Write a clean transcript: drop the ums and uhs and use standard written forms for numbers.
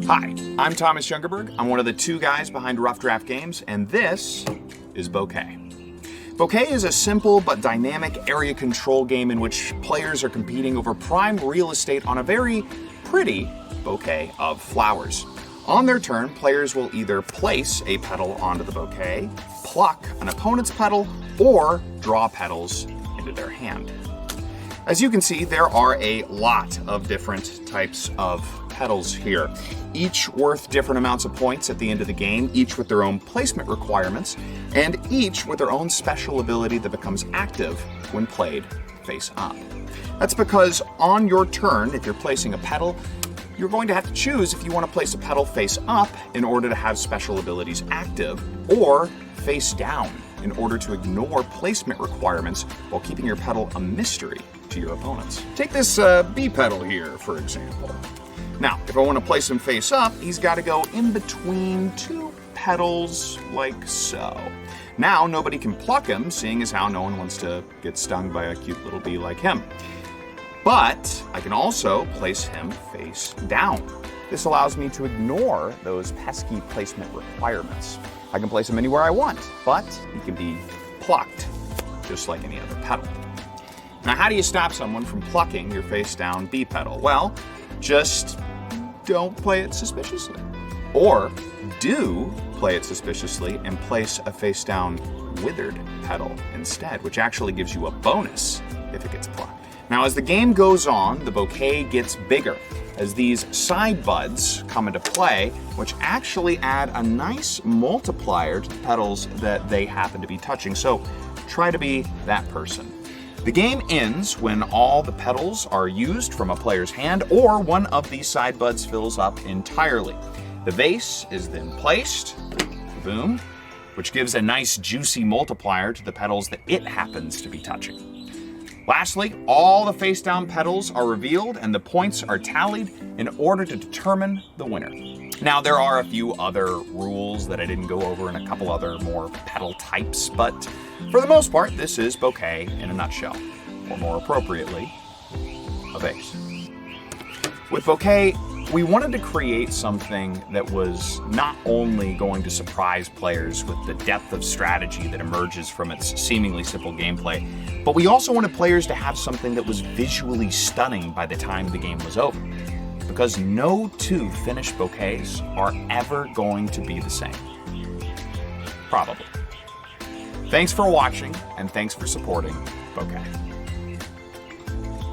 Hi, I'm Thomas Jungerberg. I'm one of the two guys behind Rough Draft Games, and this is Bouquet. Bouquet is a simple but dynamic area control game in which players are competing over prime real estate on a very pretty bouquet of flowers. On their turn, players will either place a petal onto the bouquet, pluck an opponent's petal, or draw petals into their hand. As you can see, there are a lot of different types of petals here, each worth different amounts of points at the end of the game, each with their own placement requirements, and each with their own special ability that becomes active when played face up. That's because on your turn, if you're placing a petal, you're going to have to choose if you want to place a petal face up in order to have special abilities active, or face down in order to ignore placement requirements while keeping your petal a mystery to your opponents. Take this B petal here, for example. Now, if I want to place him face up, he's got to go in between two petals like so. Now, nobody can pluck him, seeing as how no one wants to get stung by a cute little bee like him. But I can also place him face down. This allows me to ignore those pesky placement requirements. I can place him anywhere I want, but he can be plucked, just like any other petal. Now, how do you stop someone from plucking your face down B petal? Well, just don't play it suspiciously. Or do play it suspiciously and place a face down withered petal instead, which actually gives you a bonus if it gets plucked. Now, as the game goes on, the bouquet gets bigger as these side buds come into play, which actually add a nice multiplier to the petals that they happen to be touching. So try to be that person. The game ends when all the petals are used from a player's hand or one of these side buds fills up entirely. The vase is then placed, boom, which gives a nice juicy multiplier to the petals that it happens to be touching. Lastly, all the face down petals are revealed and the points are tallied in order to determine the winner. Now, there are a few other rules that I didn't go over and a couple other more petal types, but for the most part, this is Bouquet in a nutshell, or more appropriately, a vase. With Bouquet, we wanted to create something that was not only going to surprise players with the depth of strategy that emerges from its seemingly simple gameplay, but we also wanted players to have something that was visually stunning by the time the game was over. Because no two finished bouquets are ever going to be the same. Probably. Thanks for watching, and thanks for supporting Bouquet.